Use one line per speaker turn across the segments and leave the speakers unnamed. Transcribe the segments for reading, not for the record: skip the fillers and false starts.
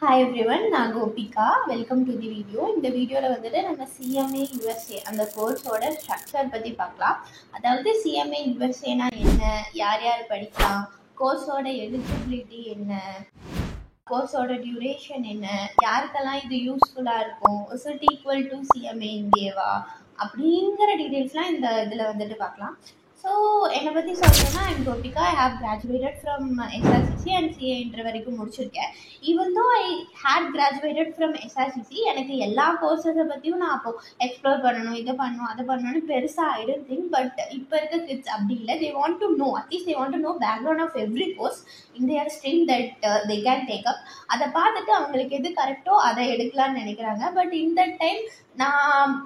Hi everyone, நான் Gopika. Welcome to the video. இந்த வீடியோவில் வந்துட்டு நம்ம சிஎம்ஏ யூஎஸ்ஏ அந்த கோர்ஸோட ஸ்ட்ரக்சர் பற்றி பார்க்கலாம். அதாவது சிஎம்ஏ யூஎஸ்ஏனா என்ன, யார் யார் படிக்கலாம், கோர்ஸோட எலிஜிபிலிட்டி என்ன, கோர்ஸோட டியூரேஷன் என்ன, யாருக்கெல்லாம் இது யூஸ்ஃபுல்லாக இருக்கும், is it equal to CMA இந்தியவா அப்படிங்கிற டீட்டெயில்ஸ்லாம் இந்த இதில் வந்துட்டு பார்க்கலாம். ஸோ என்னை பற்றி சொல்லணும்னா I'm Gopika. I have graduated from SRCC and CA inter வரைக்கும் முடிச்சிருக்கேன். Even though I had graduated from SRCC, எனக்கு எல்லா கோர்ஸஸை பற்றியும் நான் அப்போது எக்ஸ்ப்ளோர் பண்ணணும், இதை பண்ணணும் அதை பண்ணணும்னு பெருசாக ஐ டோன்ட் திங்க். பட் இப்போ இருக்க கிட்ஸ் அப்படி இல்லை. They want to know, at least they want to know background of every course in their stream that they can take up. அதை பார்த்துட்டு அவங்களுக்கு எது கரெக்டோ அதை எடுக்கலான்னு நினைக்கிறாங்க. பட் இந்த டைம் நான்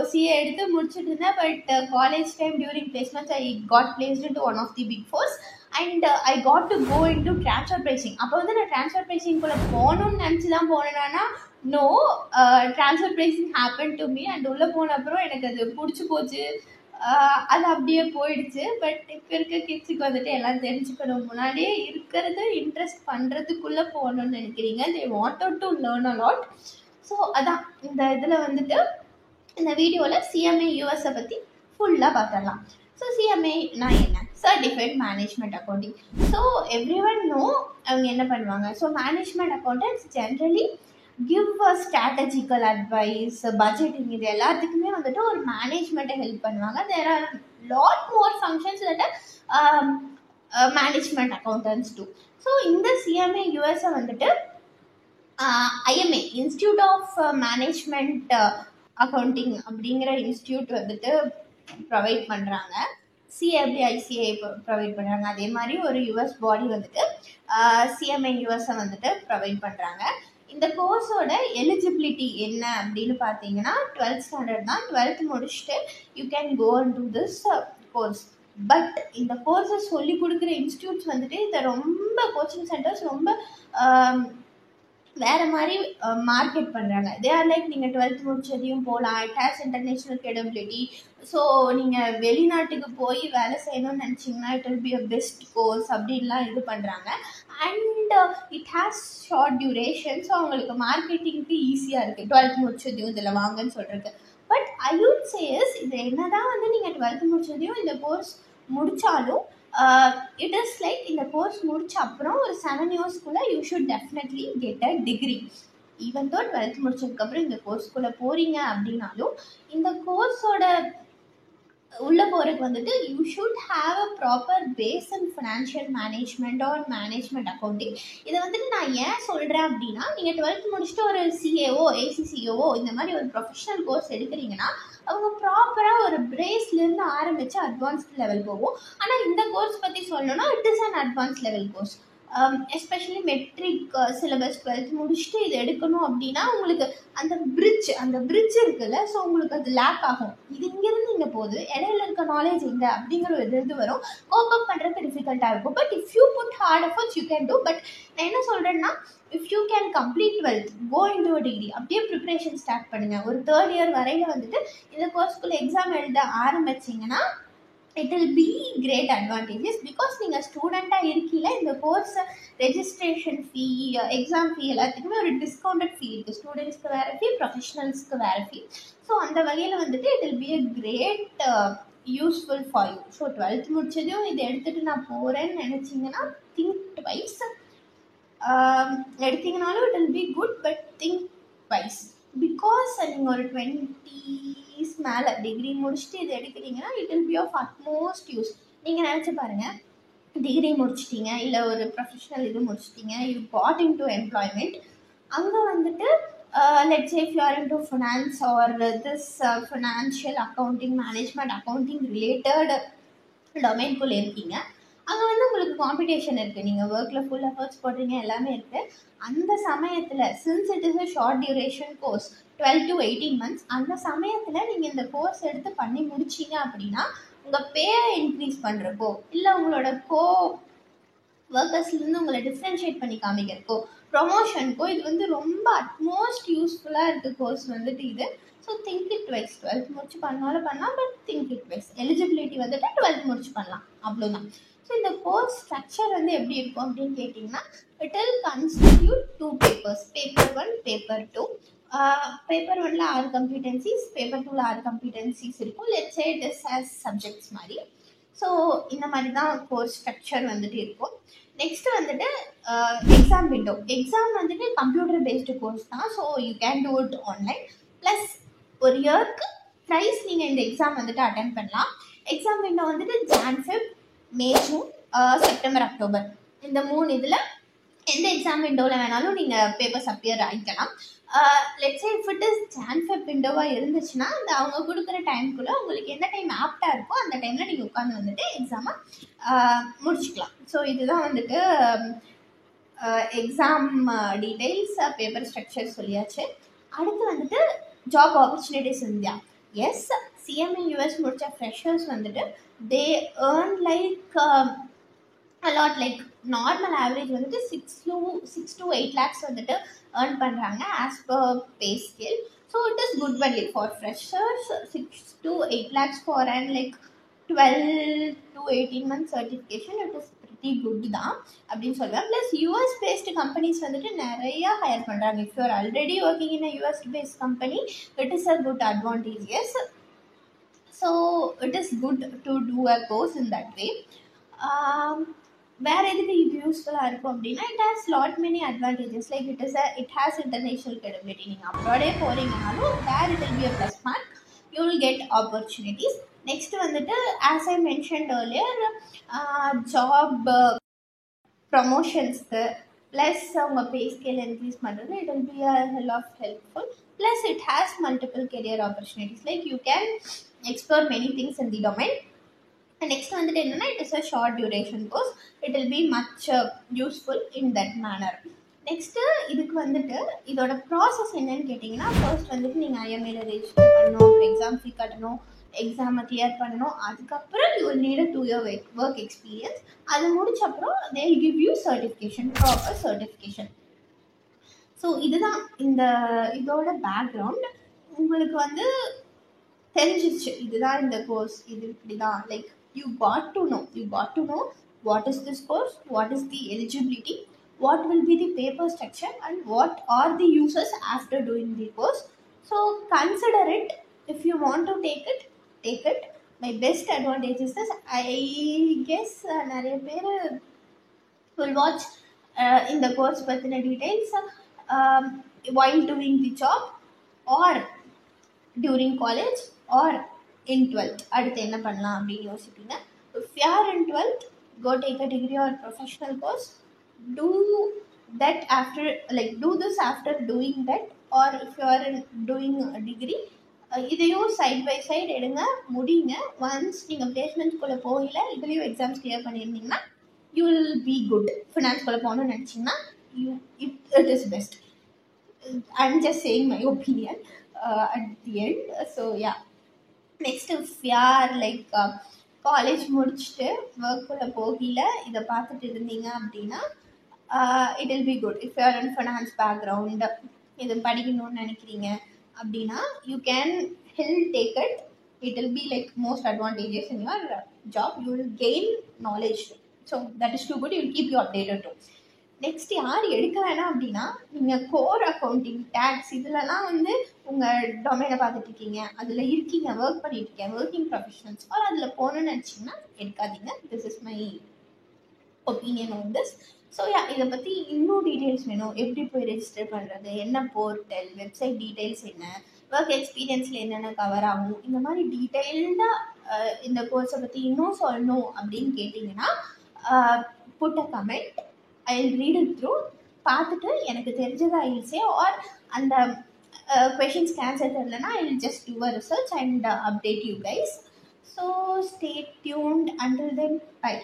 சிஏ எடுத்து முடிச்சுட்டு இருந்தேன். But college time during placements I got placed into one of the big fours and I got to go into transfer pricing. அப்போ வந்து நான் ட்ரான்ஸ்ஃபர் ப்ரைசிங்குள்ளே போகணும்னு நினச்சி தான் போனேன்னா no, transfer pricing happen to me. And உள்ளே போன அப்புறம் எனக்கு அது பிடிச்சி போச்சு, அது அப்படியே போயிடுச்சு. பட் இப்போ இருக்க கிட்ஸுக்கு வந்துட்டு எல்லாம் தெரிஞ்சுக்கணும், முன்னாடியே இருக்கிறது இன்ட்ரெஸ்ட் பண்ணுறதுக்குள்ளே போகணும்னு நினைக்கிறீங்க. They wanted to learn a lot. So அதான் இந்த இதில் வந்துட்டு இந்த வீடியோவில் சிஎம்ஏ யூஎஸை பற்றி ஃபுல்லாக பார்த்துடலாம். ஸோ சிஎம்ஏனா என்ன? Certified management accounting. So every one know அவங்க என்ன பண்ணுவாங்க. So management accountants generally give a strategical advice, budgeting, இது எல்லாத்துக்குமே வந்துட்டு ஒரு மேனேஜ்மெண்ட்டை ஹெல்ப் பண்ணுவாங்க. There are lot more functions that management accountants do. So இந்த சிஎம்ஏ யூஎஸை வந்துட்டு IMA institute of management accounting அப்படிங்கிற இன்ஸ்டியூட் வந்துட்டு ப்ரொவைட் பண்ணுறாங்க. சிஎபிஐசிஐ ப்ரொவைட் பண்ணுறாங்க. அதே மாதிரி ஒரு யூஎஸ் பாடி வந்துட்டு சிஎம்ஏ யூஎஸை வந்துட்டு ப்ரொவைட் பண்ணுறாங்க. இந்த கோர்ஸோட எலிஜிபிலிட்டி என்ன அப்படின்னு பார்த்தீங்கன்னா 12th ஸ்டாண்டர்ட் தான். 12th முடிச்சுட்டு you can go and do this course. But இந்த கோர்ஸை சொல்லி கொடுக்குற இன்ஸ்டியூட்ஸ் வந்துட்டு இதை ரொம்ப கோச்சிங் சென்டர்ஸ் ரொம்ப வேறு மாதிரி மார்க்கெட் பண்ணுறாங்க. தே ஆர் லைக் நீங்கள் 12th முடிச்சதையும் போகலாம், இட் ஹேஸ் இன்டர்நேஷ்னல் கேடபிலிட்டி. ஸோ நீங்கள் வெளிநாட்டுக்கு போய் வேலை செய்யணும்னு நினச்சிங்கன்னா it will be a best course அப்படின்லாம் இது பண்ணுறாங்க. And it has short duration. So அவங்களுக்கு மார்க்கெட்டிங்க்கு ஈஸியாக இருக்குது 12th முடிச்சதையும் இதில் வாங்கன்னு சொல்கிறது. பட் ஐ வுட் சேஸ் இது என்ன தான் வந்து நீங்கள் 12th முடிச்சதையும் இந்த கோர்ஸ் முடித்தாலும் இட் இஸ் லைக் இந்த கோர்ஸ் முடிச்ச அப்புறம் ஒரு 7 இயர்ஸ்க்குள்ளே you should definitely get a degree. Even though 12th முடிச்சதுக்கப்புறம் இந்த கோர்ஸ்குள்ளே போகிறீங்க அப்படின்னாலும் இந்த கோர்ஸோட உள்ளே போகிறதுக்கு வந்துட்டு you should have a proper base in financial management or management accounting. இதை வந்துட்டு நான் ஏன் சொல்கிறேன் அப்படின்னா, நீங்கள் 12th முடிச்சுட்டு ஒரு சிஏஓ ஏசிசிஓ இந்த மாதிரி ஒரு ப்ரொஃபஷனல் கோர்ஸ் எடுக்கிறீங்கன்னா அவங்க ப்ராப்பராக ஒரு பிரேஸ்லேருந்து ஆரம்பித்து அட்வான்ஸ்ட் லெவல் போகும். ஆனால் இந்த கோர்ஸ் பற்றி சொல்லணும்னா it is an advance level course. Especially matric syllabus 12th முடிச்சுட்டு இது எடுக்கணும் அப்படின்னா உங்களுக்கு அந்த பிரிட்ஜ் இருக்குல்ல, ஸோ உங்களுக்கு அது லேக் ஆகும். இது இங்கேருந்து இங்கே போகுது, இடையில இருக்க நாலேஜ் எங்கே அப்படிங்கிற ஒரு இது வரும். கோப்பப் பண்ணுறதுக்கு டிஃபிகல்ட்டாக இருக்கும். But if you put hard efforts you can do. But நான் என்ன சொல்கிறேன்னா, if you can complete 12th go into a degree, அப்படியே ப்ரிப்ரேஷன் ஸ்டார்ட் பண்ணுங்கள். ஒரு 3rd இயர் வரையில் வந்துட்டு இந்த கோர்ஸ்குள்ளே எக்ஸாம் எழுத ஆரம்பிச்சிங்கன்னா it will be great advantages. because நீங்கள் ஸ்டூடெண்ட்டாக இருக்கீங்களா இந்த கோர்ஸ் ரெஜிஸ்ட்ரேஷன் ஃபீ, எக்ஸாம் ஃபீ எல்லாத்துக்குமே ஒரு டிஸ்கவுண்டட் ஃபீ இருக்குது. ஸ்டூடெண்ட்ஸ்க்கு வேறு ஃபீ, ப்ரொஃபஷனல்ஸ்க்கு வேறு ஃபீ. ஸோ அந்த வகையில் வந்துட்டு it will be a great useful for you. So 12th முடிச்சதையும் இதை எடுத்துகிட்டு நான் போகிறேன்னு நினச்சிங்கன்னா திங்க் ட்வைஸ். எடுத்தீங்கனாலும் it will be good, but think twice. Because நீங்கள் ஒரு 20s மேலே டிகிரி முடிச்சுட்டு இது எடுக்கிறீங்கன்னா it will be of utmost use. நீங்கள் நினச்சி பாருங்கள், டிகிரி முடிச்சிட்டிங்க இல்லை ஒரு ப்ரொஃபஷனல் இது முடிச்சிட்டிங்க, you got into employment. அங்கே வந்துட்டு let's say if you are into finance R this financial accounting management accounting related டொமைன்குள்ளே இருக்கீங்க. அங்கே வந்து உங்களுக்கு காம்படிஷன் இருக்குது, நீங்கள் ஒர்க்கில் ஃபுல் எஃபர்ட்ஸ் போடுறீங்க, எல்லாமே இருக்குது. அந்த சமயத்தில் since it is a short duration course 12 to 18 months, அந்த சமயத்தில் நீங்கள் இந்த கோர்ஸ் எடுத்து பண்ணி முடிச்சிங்க அப்படின்னா உங்கள் பேரை இன்க்ரீஸ் பண்ணுறப்போ இல்லை உங்களோட ஒர்க்கர்ஸ்லேருந்து உங்களை டிஃப்ரென்ஷியேட் பண்ணி காமிக்கிறக்கோ ப்ரொமோஷனுக்கோ இது வந்து ரொம்ப அட்மோஸ்ட் யூஸ்ஃபுல்லாக இருக்குது கோர்ஸ் வந்துட்டு இது. So think it wise 12th முடிச்சு பண்ணாலும் பண்ணலாம், but think it wise eligibility வந்துட்டு 12th முடிச்சு பண்ணலாம், அவ்வளோதான். ஸோ இந்த கோர்ஸ் ஸ்ட்ரக்சர் வந்து எப்படி இருக்கும் அப்படின்னு கேட்டிங்கன்னா, it will constitute 2 papers, paper 1 paper 2. Paper 1ல் 6 கம்பிடன்சிஸ், பேப்பர் 2ல் 6 கம்பிடன்சிஸ் இருக்கும். Let's say it is as subjects மாதிரி. ஸோ இந்த மாதிரி தான் கோர்ஸ் ஸ்ட்ரக்சர் வந்துட்டு இருக்கும். நெக்ஸ்ட் வந்துட்டு எக்ஸாம் விண்டோ. எக்ஸாம் வந்துட்டு கம்ப்யூட்டர் பேஸ்டு கோர்ஸ் தான். So you can do it online. Plus ஒரு இயர்க்கு ப்ரைஸ் நீங்கள் இந்த எக்ஸாம் வந்துட்டு அட்டென்ட் பண்ணலாம். எக்ஸாம் விண்டோ வந்துட்டு ஜான், ஃபெப், மே, ஜூன், செப்டம்பர், அக்டோபர் இந்த 3 இதில் எந்த எக்ஸாம் விண்டோவில் வேணாலும் நீங்கள் பேப்பர்ஸ் அப்பியர் ஆகிக்கலாம். Let's say if it is Jan, Feb விண்டோவாக இருந்துச்சுன்னா அந்த அவங்க கொடுக்குற டைமுக்குள்ளே உங்களுக்கு எந்த டைம் ஆப்டாக இருக்கோ அந்த டைமில் நீங்கள் உட்காந்து வந்துட்டு எக்ஸாமை முடிச்சுக்கலாம். ஸோ இதுதான் வந்துட்டு எக்ஸாம் டீட்டெயில்ஸ், பேப்பர் ஸ்ட்ரக்சர் சொல்லியாச்சு. அடுத்து வந்துட்டு job opportunities India. Yes, CMA US முடித்த ஃப்ரெஷர்ஸ் வந்துட்டு they earn like a lot, like normal average வந்துட்டு 6 to 8 lakhs வந்துட்டு ஏர்ன் பண்ணுறாங்க as per pay scale. So it is good only for freshers. 6 to 8 lakhs for and like 12 to 18 months certification, it is pretty good தான் அப்படின்னு சொல்லுவேன். Plus US based companies வந்துட்டு நிறையா hire பண்ணுறாங்க. If you are already working in a US based company, it is a good advantage. Yes, so it is good to do a course in that way. வேறு எதுக்கு இது யூஸ்ஃபுல்லாக இருக்கும் அப்படின்னா, it has lot many advantages. Like it has international credibility. நீங்கள் அப்ராடே போகிறீங்கனாலும் there it will be a plus mark, you will get opportunities. Next வந்துட்டு as I mentioned earlier, job ப்ரமோஷன்ஸ்க்கு ப்ளஸ் உங்கள் பே ஸ்கேல் இன்க்ரீஸ் பண்ணுறது it will be a hell of helpful. Plus it has multiple career opportunities, like you can explore many things in the domain. Next வந்துட்டு என்னென்னா, it is a short duration course, it will be much useful in that manner. Next இதுக்கு வந்துட்டு இதோட process என்னன்னு கேட்டிங்கன்னா, first வந்துட்டு நீங்கள் ஐஎம்ஏல register பண்ணணும், எக்ஸாம் ஃபீ கட்டணும், எக்ஸாமை கிளியர் பண்ணணும். அதுக்கப்புறம் you will need a 2 year work experience. அது முடிச்சப்பறம் they will give you certification, proper certification. So இதுதான் இதோட பேக்ரவுண்ட். உங்களுக்கு வந்து தெரிஞ்சிச்சு இதுதான் இந்த கோர்ஸ், இது இப்படி தான். Like you got to know what is this course, what is the eligibility, what will be the paper structure, and what are the uses after doing the course. So consider it. If you want to take it. My best advantage is this. I guess நிறைய பேர் will watch in the course பற்றின details while doing the job or during college or in 12th. அடுத்து என்ன பண்ணலாம் அப்படின்னு யோசிப்பீங்க. If you are in 12th, go take a degree or professional course. Do that after, like do this after doing that, or if you are doing a degree, இதையும் side by side எடுங்க, முடிங்க. Once நீங்கள் பிளேஸ்மெண்ட்ஸ்குள்ளே போகல, இதுலேயும் exams clear பண்ணியிருந்தீங்கன்னா you will be good. ஃபினான்ஸ்குள்ளே போகணும்னு நினச்சிங்கன்னா it is best. I'm just saying my opinion at the end. So yeah. Next if you're like college முடிச்சுட்டு ஒர்க்குள்ளே போகல இதை பார்த்துட்டு இருந்தீங்க அப்படின்னா, it will be good. If you're in finance background, இது படிக்கணும்னு நினைக்கிறீங்க அப்படின்னா, you can take it. It will be like most advantages in your job. You will gain knowledge. So that is too good. You will keep you updated too. Next யார் எடுக்க வேணாம் அப்படின்னா, நீங்கள் core accounting, tax இதுலலாம் வந்து உங்கள் டொமைனை பார்த்துட்டு இருக்கீங்க, அதில் இருக்கீங்க, ஒர்க் பண்ணிட்டு இருக்கீங்க, ஒர்க்கிங் ப்ரொஃபஷனல்ஸ், ஆர் அதில் போகணுன்னு நினச்சிங்கன்னா எடுக்காதீங்க. This is my opinion on this. So இதை பற்றி இன்னும் டீட்டெயில்ஸ் வேணும். எப்படி போய் ரெஜிஸ்டர் பண்ணுறது, என்ன போர்ட்டல், வெப்சைட் டீட்டெயில்ஸ் என்ன, ஒர்க் எக்ஸ்பீரியன்ஸில் என்னென்ன கவர் ஆகும், இந்த மாதிரி டீட்டெயில்டாக இந்த கோர்ஸை பற்றி இன்னும் சொல்லணும் அப்படின்னு கேட்டிங்கன்னா, put a comment. I will read it through. பார்த்துட்டு எனக்கு தெரிஞ்சதை I will say, or அந்த questions ஆன்சர் தெரியலனா I will just do a research and update you guys. So stay tuned. Until then, bye.